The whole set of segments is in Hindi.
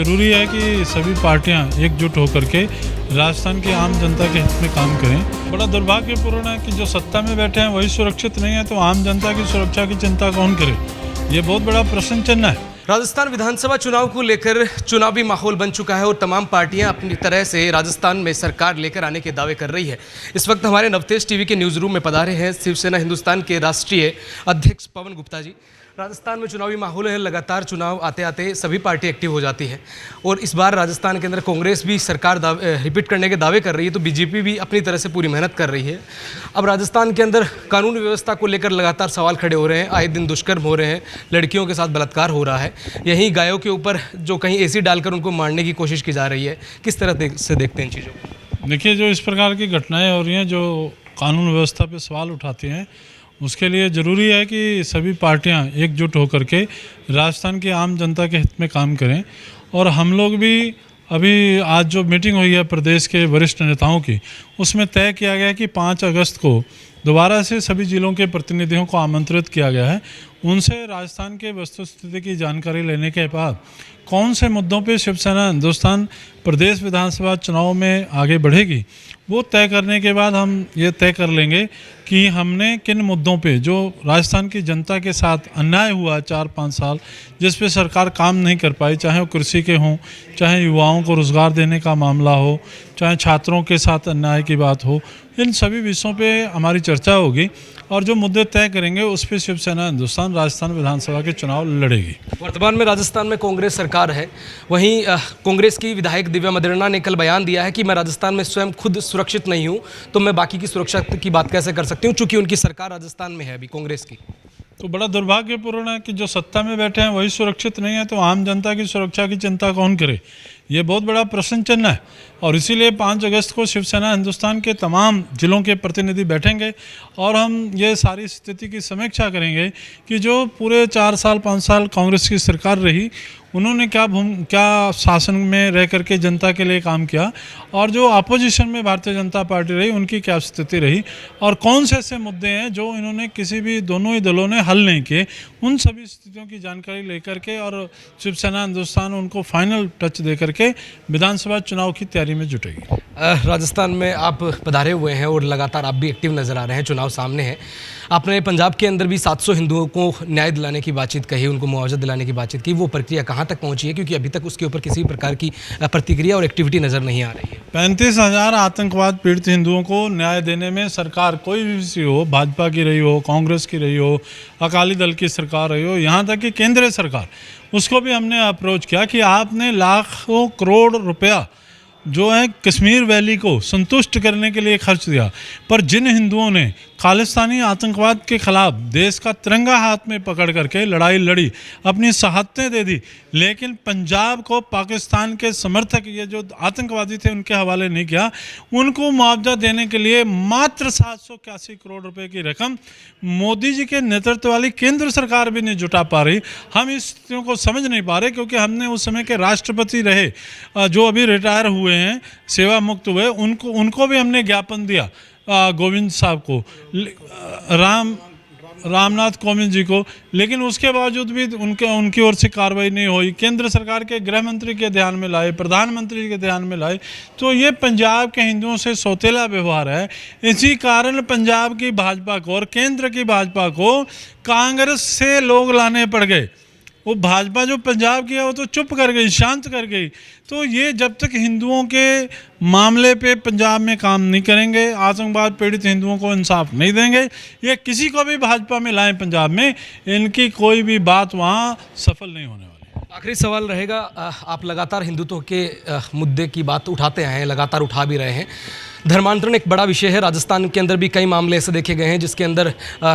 ज़रूरी है कि सभी पार्टियां एकजुट होकर के राजस्थान की आम जनता के हित में काम करें। बड़ा दुर्भाग्यपूर्ण है कि जो सत्ता में बैठे हैं वही सुरक्षित नहीं है, तो आम जनता की सुरक्षा की चिंता कौन करे? ये बहुत बड़ा प्रश्न चिन्ह है। राजस्थान विधानसभा चुनाव को लेकर चुनावी माहौल बन चुका है और तमाम पार्टियां अपनी तरह से राजस्थान में सरकार लेकर आने के दावे कर रही है। इस वक्त हमारे नवतेज टीवी के न्यूज़ रूम में पधारे हैं शिवसेना हिंदुस्तान के राष्ट्रीय अध्यक्ष पवन गुप्ता जी। राजस्थान में चुनावी माहौल है, लगातार चुनाव आते आते सभी पार्टी एक्टिव हो जाती है और इस बार राजस्थान के अंदर कांग्रेस भी सरकार रिपीट करने के दावे कर रही है, तो बीजेपी भी अपनी तरह से पूरी मेहनत कर रही है। अब राजस्थान के अंदर कानून व्यवस्था को लेकर लगातार सवाल खड़े हो रहे हैं, आए दिन दुष्कर्म हो रहे हैं, लड़कियों के साथ बलात्कार हो रहा है, यहीं गायों के ऊपर जो कहीं एसिड डालकर उनको मारने की कोशिश की जा रही है। किस तरह से देखते हैं इन चीज़ों को? देखिए, जो इस प्रकार की घटनाएं हो रही हैं जो कानून व्यवस्था पे सवाल उठाती हैं, उसके लिए ज़रूरी है कि सभी पार्टियां एकजुट होकर के राजस्थान की आम जनता के हित में काम करें। और हम लोग भी अभी आज जो मीटिंग हुई है प्रदेश के वरिष्ठ नेताओं की, उसमें तय किया गया कि 5 अगस्त को दोबारा से सभी जिलों के प्रतिनिधियों को आमंत्रित किया गया है। उनसे राजस्थान के वस्तुस्थिति की जानकारी लेने के बाद कौन से मुद्दों पे शिवसेना हिंदुस्तान प्रदेश विधानसभा चुनाव में आगे बढ़ेगी, वो तय करने के बाद हम ये तय कर लेंगे कि हमने किन मुद्दों पे जो राजस्थान की जनता के साथ अन्याय हुआ 4-5 साल, जिस पे सरकार काम नहीं कर पाई, चाहे वो कृषि के हों, चाहे युवाओं को रोज़गार देने का मामला हो, चाहे छात्रों के साथ अन्याय की बात हो, इन सभी विषयों पे हमारी चर्चा होगी और जो मुद्दे तय करेंगे उस पर शिवसेना हिंदुस्तान राजस्थान विधानसभा के चुनाव लड़ेगी। वर्तमान में राजस्थान में कांग्रेस सरकार है, वहीं कांग्रेस की विधायक दिव्या मदेरणा ने कल बयान दिया है कि मैं राजस्थान में स्वयं खुद सुरक्षित नहीं हूं, तो मैं बाकी की सुरक्षा की बात कैसे कर सकती हूं, चूंकि उनकी सरकार राजस्थान में है अभी कांग्रेस की। तो बड़ा दुर्भाग्यपूर्ण है कि जो सत्ता में बैठे हैं वही सुरक्षित नहीं है, तो आम जनता की सुरक्षा की चिंता कौन करे? ये बहुत बड़ा प्रश्न चिन्ह है। और इसीलिए 5 अगस्त को शिवसेना हिंदुस्तान के तमाम जिलों के प्रतिनिधि बैठेंगे और हम ये सारी स्थिति की समीक्षा करेंगे कि जो पूरे 4 साल 5 साल कांग्रेस की सरकार रही, उन्होंने क्या शासन में रह करके जनता के लिए काम किया, और जो अपोजिशन में भारतीय जनता पार्टी रही उनकी क्या स्थिति रही, और कौन से ऐसे मुद्दे हैं जो इन्होंने किसी भी दोनों ही दलों ने हल नहीं किए। उन सभी स्थितियों की जानकारी लेकर के और शिवसेना हिंदुस्तान उनको फाइनल टच दे करके विधानसभा चुनाव की तैयारी में जुटेगी। राजस्थान में आप पधारे हुए हैं और लगातार आप भी एक्टिव नज़र आ रहे हैं, चुनाव सामने है। आपने पंजाब के अंदर भी 700 हिंदुओं को न्याय दिलाने की बातचीत कही, उनको मुआवजा दिलाने की बातचीत की, वो प्रक्रिया कहाँ तक पहुँची है? क्योंकि अभी तक उसके ऊपर किसी प्रकार की प्रतिक्रिया और एक्टिविटी नज़र नहीं आ रही है। 35,000 आतंकवाद पीड़ित हिंदुओं को न्याय देने में सरकार कोई भी हो, भाजपा की रही हो, कांग्रेस की रही हो, अकाली दल की सरकार रही हो, यहाँ तक कि केंद्रीय सरकार, उसको भी हमने अप्रोच किया कि आपने लाखों करोड़ रुपया जो है कश्मीर वैली को संतुष्ट करने के लिए खर्च दिया, पर जिन हिंदुओं ने खालिस्तानी आतंकवाद के खिलाफ देश का तिरंगा हाथ में पकड़ करके लड़ाई लड़ी, अपनी शहादतें दे दी, लेकिन पंजाब को पाकिस्तान के समर्थक ये जो आतंकवादी थे उनके हवाले नहीं किया, उनको मुआवजा देने के लिए मात्र 781 करोड़ रुपए की रकम मोदी जी के नेतृत्व वाली केंद्र सरकार भी नहीं जुटा पा रही। हम इस स्थितियों को समझ नहीं पा रहे, क्योंकि हमने उस समय के राष्ट्रपति रहे जो अभी रिटायर हुए हैं, सेवा मुक्त हुए, उनको भी हमने ज्ञापन दिया, गोविंद साहब को, रामनाथ कोविंद जी को, लेकिन उसके बावजूद भी उनकी ओर से कार्रवाई नहीं हुई। केंद्र सरकार के गृह मंत्री के ध्यान में लाए, प्रधानमंत्री के ध्यान में लाए, तो ये पंजाब के हिंदुओं से सौतेला व्यवहार है। इसी कारण पंजाब की भाजपा को और केंद्र की भाजपा को कांग्रेस से लोग लाने पड़ गए। वो भाजपा जो पंजाब की है वो तो चुप कर गई, शांत कर गई। तो ये जब तक हिंदुओं के मामले पे पंजाब में काम नहीं करेंगे, आतंकवाद पीड़ित हिंदुओं को इंसाफ नहीं देंगे, ये किसी को भी भाजपा में लाएं पंजाब में, इनकी कोई भी बात वहाँ सफल नहीं होने वाली। आखिरी सवाल रहेगा, आप लगातार हिंदुत्व के मुद्दे की बात उठाते आए हैं, लगातार उठा भी रहे हैं। धर्मांतरण एक बड़ा विषय है। राजस्थान के अंदर भी कई मामले ऐसे देखे गए हैं जिसके अंदर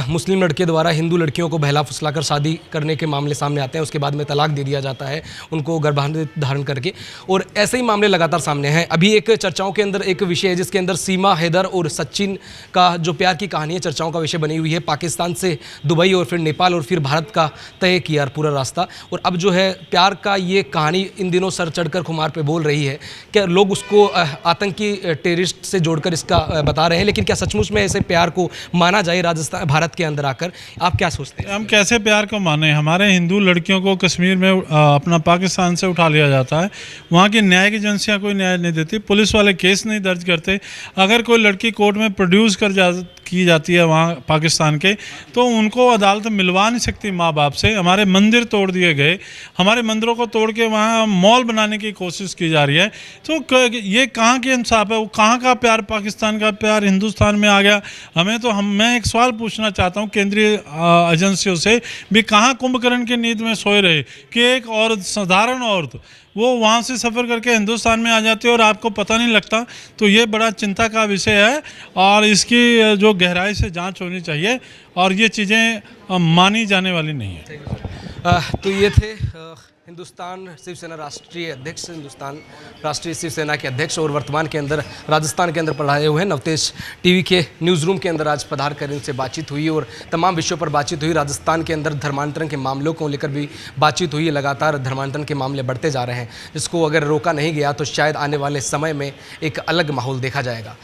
मुस्लिम लड़के द्वारा हिंदू लड़कियों को बहला फुसलाकर शादी करने के मामले सामने आते हैं, उसके बाद में तलाक दे दिया जाता है उनको गर्भाधान धारण करके, और ऐसे ही मामले लगातार सामने हैं। अभी एक चर्चाओं के अंदर एक विषय है जिसके अंदर सीमा हैदर और सचिन का जो प्यार की कहानी है चर्चाओं का विषय बनी हुई है। पाकिस्तान से दुबई और फिर नेपाल और फिर भारत का तय किया पूरा रास्ता, और अब जो है प्यार का ये कहानी इन दिनों सर चढ़कर खुमार पे बोल रही है कि लोग उसको आतंकी टेररिस्ट से जोड़कर इसका बता रहे हैं, लेकिन क्या सचमुच में ऐसे प्यार को माना जाए राजस्थान भारत के अंदर आकर? आप क्या सोचते हैं? हम कैसे प्यार को माने? हमारे हिंदू लड़कियों को कश्मीर में अपना पाकिस्तान से उठा लिया जाता है, वहाँ की न्यायिक एजेंसियाँ कोई न्याय नहीं देती, पुलिस वाले केस नहीं दर्ज करते। अगर कोई लड़की कोर्ट में प्रोड्यूस की जाती है वहाँ पाकिस्तान के, तो उनको अदालत मिलवा नहीं सकती माँ बाप से। हमारे मंदिर तोड़ दिए गए, हमारे मंदिरों को तोड़ के वहाँ मॉल बनाने की कोशिश की जा रही है। तो ये कहाँ की इंसाफ है? वो कहाँ का प्यार? पाकिस्तान का प्यार हिंदुस्तान में आ गया। मैं एक सवाल पूछना चाहता हूँ केंद्रीय एजेंसियों से भी, कहाँ कुंभकर्ण की नींद में सोए रहे कि एक औरत, साधारण औरत, वो वहाँ से सफ़र करके हिंदुस्तान में आ जाती है और आपको पता नहीं लगता। तो ये बड़ा चिंता का विषय है और इसकी जो गहराई से जांच होनी चाहिए और ये चीज़ें मानी जाने वाली नहीं है। तो ये थे हिंदुस्तान शिवसेना राष्ट्रीय अध्यक्ष, हिंदुस्तान राष्ट्रीय शिवसेना के अध्यक्ष और वर्तमान के अंदर राजस्थान के अंदर पढ़ाए हुए हैं। नवतेज टीवी के न्यूज़ रूम के अंदर आज पधार कर इनसे बातचीत हुई और तमाम विषयों पर बातचीत हुई। राजस्थान के अंदर धर्मांतरण के मामलों को लेकर भी बातचीत हुई। लगातार धर्मांतरण के मामले बढ़ते जा रहे हैं, जिसको अगर रोका नहीं गया तो शायद आने वाले समय में एक अलग माहौल देखा जाएगा।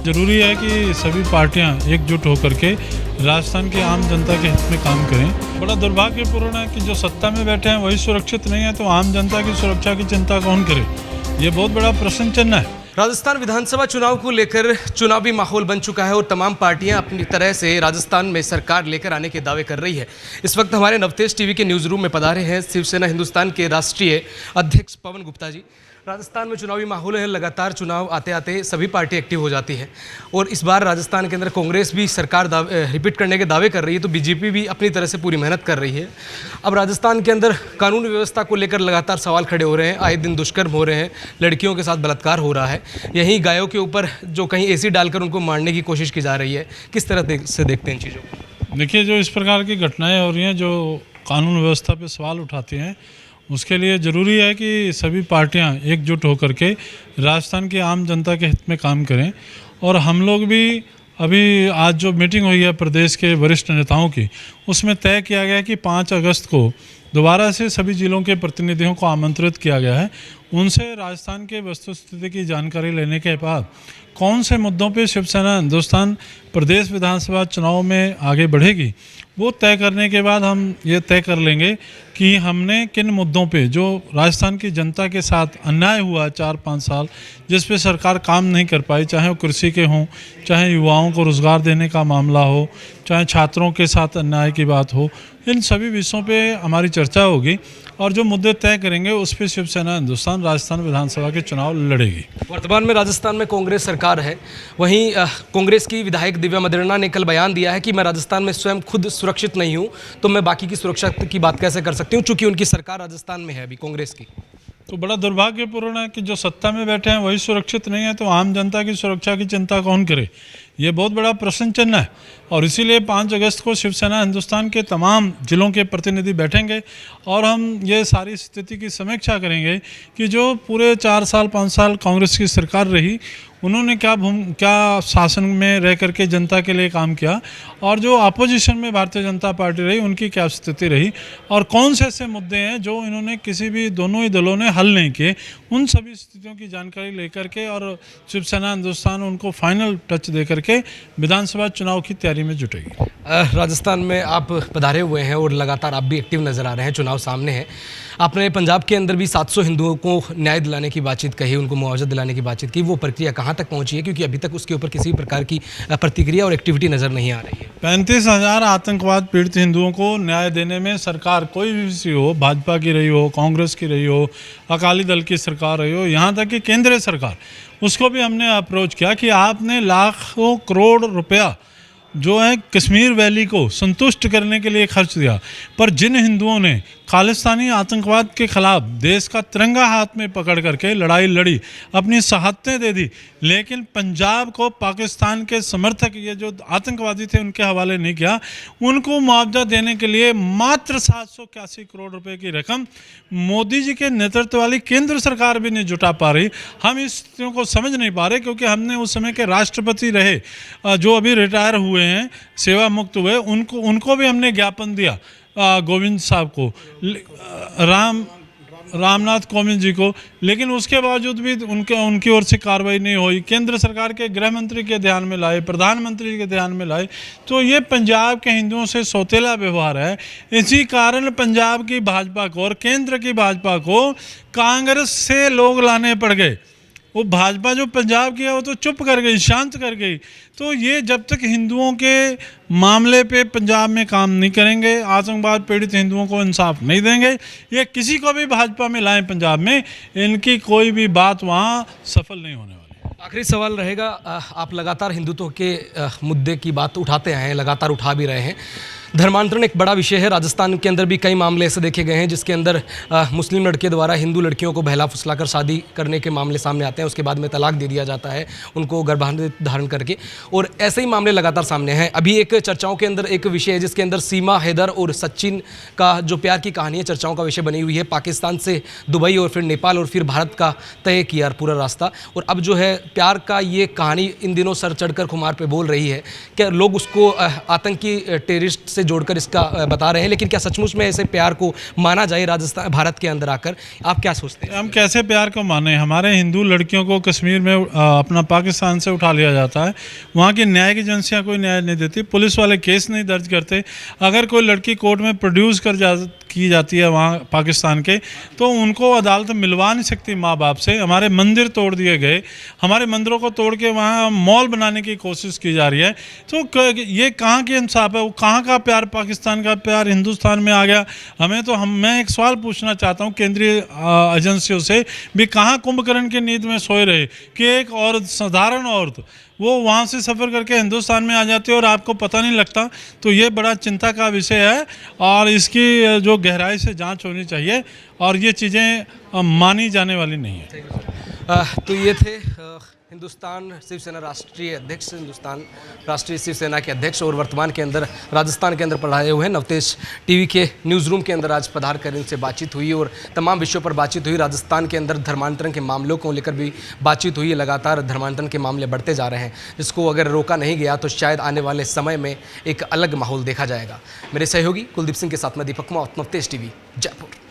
ज़रूरी है कि सभी पार्टियां एकजुट होकर के राजस्थान की आम जनता के हित में काम करें। बड़ा दुर्भाग्यपूर्ण है कि जो सत्ता में बैठे हैं वही सुरक्षित नहीं है, तो आम जनता की सुरक्षा की चिंता कौन करे? ये बहुत बड़ा प्रश्न चिन्ह है। राजस्थान विधानसभा चुनाव को लेकर चुनावी माहौल बन चुका है और तमाम पार्टियां अपनी तरह से राजस्थान में सरकार लेकर आने के दावे कर रही है। इस वक्त हमारे नवतेज टीवी के न्यूज़ रूम में पधारे हैं शिवसेना हिंदुस्तान के राष्ट्रीय अध्यक्ष पवन गुप्ता जी। राजस्थान में चुनावी माहौल है, लगातार चुनाव आते आते सभी पार्टी एक्टिव हो जाती है और इस बार राजस्थान के अंदर कांग्रेस भी सरकार रिपीट करने के दावे कर रही है, तो बीजेपी भी अपनी तरह से पूरी मेहनत कर रही है। अब राजस्थान के अंदर कानून व्यवस्था को लेकर लगातार सवाल खड़े हो रहे हैं, आए दिन दुष्कर्म हो रहे हैं, लड़कियों के साथ बलात्कार हो रहा है, यहीं गायों के ऊपर जो कहीं एसिड डालकर उनको मारने की कोशिश की जा रही है। किस तरह से देखते हैं इन चीज़ों को? देखिए, जो इस प्रकार की घटनाएं हो रही हैं जो कानून व्यवस्था पे सवाल उठाती हैं, उसके लिए ज़रूरी है कि सभी पार्टियां एकजुट होकर के राजस्थान की आम जनता के हित में काम करें। और हम लोग भी अभी आज जो मीटिंग हुई है प्रदेश के वरिष्ठ नेताओं की, उसमें तय किया गया कि 5 अगस्त को दोबारा से सभी जिलों के प्रतिनिधियों को आमंत्रित किया गया है। उनसे राजस्थान के वस्तुस्थिति की जानकारी लेने के बाद कौन से मुद्दों पे शिवसेना हिंदुस्तान प्रदेश विधानसभा चुनाव में आगे बढ़ेगी, वो तय करने के बाद हम ये तय कर लेंगे कि हमने किन मुद्दों पे जो राजस्थान की जनता के साथ अन्याय हुआ 4-5 साल, जिस पे सरकार काम नहीं कर पाई, चाहे वो कृषि के हों, चाहे युवाओं को रोज़गार देने का मामला हो, चाहे छात्रों के साथ अन्याय की बात हो, इन सभी विषयों पे हमारी चर्चा होगी और जो मुद्दे तय करेंगे उस पर शिवसेना हिंदुस्तान राजस्थान विधानसभा के चुनाव लड़ेगी। वर्तमान में राजस्थान में कांग्रेस सरकार है, वहीं कांग्रेस की विधायक दिव्या मदेरणा ने कल बयान दिया है कि मैं राजस्थान में स्वयं खुद सुरक्षित नहीं हूं, तो मैं बाकी की सुरक्षा की बात कैसे कर सकती हूं, चूंकि उनकी सरकार राजस्थान में है अभी कांग्रेस की। तो बड़ा दुर्भाग्यपूर्ण है कि जो सत्ता में बैठे हैं वही सुरक्षित नहीं है, तो आम जनता की सुरक्षा की चिंता कौन करे? ये बहुत बड़ा प्रश्न चिन्ह है। और इसीलिए 5 अगस्त को शिवसेना हिंदुस्तान के तमाम जिलों के प्रतिनिधि बैठेंगे और हम ये सारी स्थिति की समीक्षा करेंगे कि जो पूरे 4 साल 5 साल कांग्रेस की सरकार रही, उन्होंने क्या शासन में रह करके जनता के लिए काम किया, और जो अपोजिशन में भारतीय जनता पार्टी रही उनकी क्या स्थिति रही, और कौन से ऐसे मुद्दे हैं जो इन्होंने किसी भी दोनों ही दलों ने हल नहीं किए। उन सभी स्थितियों की जानकारी लेकर के और शिवसेना हिंदुस्तान उनको फाइनल टच दे करके विधानसभा चुनाव की तैयारी में जुटेगी। राजस्थान में आप पधारे हुए हैं और लगातार आप भी एक्टिव नज़र आ रहे हैं, चुनाव सामने है। आपने पंजाब के अंदर भी 700 हिंदुओं को न्याय दिलाने की बातचीत कही, उनको मुआवजा दिलाने की बातचीत की, वो प्रक्रिया कहाँ तक पहुँची है? क्योंकि अभी तक उसके ऊपर किसी प्रकार की प्रतिक्रिया और एक्टिविटी नज़र नहीं आ रही है। 35,000 आतंकवाद पीड़ित हिंदुओं को न्याय देने में सरकार कोई भी हो, भाजपा की रही हो, कांग्रेस की रही हो, अकाली दल की सरकार रही हो, यहाँ तक कि केंद्रीय सरकार, उसको भी हमने अप्रोच किया कि आपने लाखों करोड़ रुपया जो है कश्मीर वैली को संतुष्ट करने के लिए खर्च दिया, पर जिन हिंदुओं ने खालिस्तानी आतंकवाद के खिलाफ देश का तिरंगा हाथ में पकड़ करके लड़ाई लड़ी, अपनी शहादतें दे दी, लेकिन पंजाब को पाकिस्तान के समर्थक ये जो आतंकवादी थे उनके हवाले नहीं किया, उनको मुआवजा देने के लिए मात्र 781 करोड़ रुपए की रकम मोदी जी के नेतृत्व वाली केंद्र सरकार भी नहीं जुटा पा रही। हम इस स्थितियों को समझ नहीं पा रहे, क्योंकि हमने उस समय के राष्ट्रपति रहे जो अभी रिटायर हुए हुए हैं, सेवा मुक्त हुए, उनको भी हमने ज्ञापन दिया, गोविंद साहब को, रामनाथ कोविंद जी को, लेकिन उसके बावजूद भी उनकी ओर से कार्रवाई नहीं हुई। केंद्र सरकार के गृह मंत्री के ध्यान में लाए, प्रधानमंत्री के ध्यान में लाए, तो ये पंजाब के हिंदुओं से सौतेला व्यवहार है। इसी कारण पंजाब की भाजपा को और केंद्र की भाजपा को कांग्रेस से लोग लाने पड़ गए। वो भाजपा जो पंजाब की है वो तो चुप कर गई, शांत कर गई। तो ये जब तक हिंदुओं के मामले पे पंजाब में काम नहीं करेंगे, आतंकवाद पीड़ित हिंदुओं को इंसाफ नहीं देंगे, ये किसी को भी भाजपा में लाएं पंजाब में, इनकी कोई भी बात वहाँ सफल नहीं होने वाली। आखिरी सवाल रहेगा, आप लगातार हिंदुत्व के मुद्दे की बात उठाते आए हैं, लगातार उठा भी रहे हैं। धर्मांतरण एक बड़ा विषय है। राजस्थान के अंदर भी कई मामले ऐसे देखे गए हैं जिसके अंदर मुस्लिम लड़के द्वारा हिंदू लड़कियों को बहला फुसलाकर शादी करने के मामले सामने आते हैं, उसके बाद में तलाक दे दिया जाता है उनको गर्भाधान धारण करके, और ऐसे ही मामले लगातार सामने हैं। अभी एक चर्चाओं के अंदर एक विषय है जिसके अंदर सीमा हैदर और सचिन का जो प्यार की कहानी है चर्चाओं का विषय बनी हुई है। पाकिस्तान से दुबई और फिर नेपाल और फिर भारत का तय किया पूरा रास्ता, और अब जो है प्यार का ये कहानी इन दिनों सर चढ़कर खुमार पे बोल रही है कि लोग उसको आतंकी टेररिस्ट से जोड़कर इसका बता रहे हैं। लेकिन क्या सचमुच में ऐसे प्यार को माना जाए राजस्थान भारत के अंदर आकर? आप क्या सोचते हैं? हम कैसे प्यार को माने? हमारे हिंदू लड़कियों को कश्मीर में अपना पाकिस्तान से उठा लिया जाता है, वहाँ की न्यायिक एजेंसियाँ कोई न्याय नहीं देती, पुलिस वाले केस नहीं दर्ज करते। अगर कोई लड़की कोर्ट में प्रोड्यूस की जाती है वहाँ पाकिस्तान के, तो उनको अदालत मिलवा नहीं सकती माँ बाप से। हमारे मंदिर तोड़ दिए गए, हमारे मंदिरों को तोड़ के वहाँ मॉल बनाने की कोशिश की जा रही है। तो ये कहाँ की इंसाफ है? वो कहाँ का प्यार, पाकिस्तान का प्यार हिंदुस्तान में आ गया? मैं एक सवाल पूछना चाहता हूँ केंद्रीय एजेंसियों से भी, कहाँ कुंभकर्ण की नींद में सोए रहे कि एक औरत, साधारण औरत, वो वहाँ से सफ़र करके हिंदुस्तान में आ जाती है और आपको पता नहीं लगता? तो ये बड़ा चिंता का विषय है और इसकी जो गहराई से जांच होनी चाहिए और ये चीज़ें मानी जाने वाली नहीं है। तो ये थे हिंदुस्तान शिवसेना राष्ट्रीय अध्यक्ष, हिंदुस्तान राष्ट्रीय शिवसेना के अध्यक्ष और वर्तमान के अंदर राजस्थान के अंदर पढ़ाए हुए हैं। नवतेज टीवी के न्यूज़ रूम के अंदर आज पधार कर इनसे बातचीत हुई और तमाम विषयों पर बातचीत हुई। राजस्थान के अंदर धर्मांतरण के मामलों को लेकर भी बातचीत हुई है। लगातार धर्मांतरण के मामले बढ़ते जा रहे हैं, जिसको अगर रोका नहीं गया तो शायद आने वाले समय में एक अलग माहौल देखा जाएगा। मेरे सहयोगी कुलदीप सिंह के साथ मैं दीपक कुमार, नवतेज टीवी, जयपुर।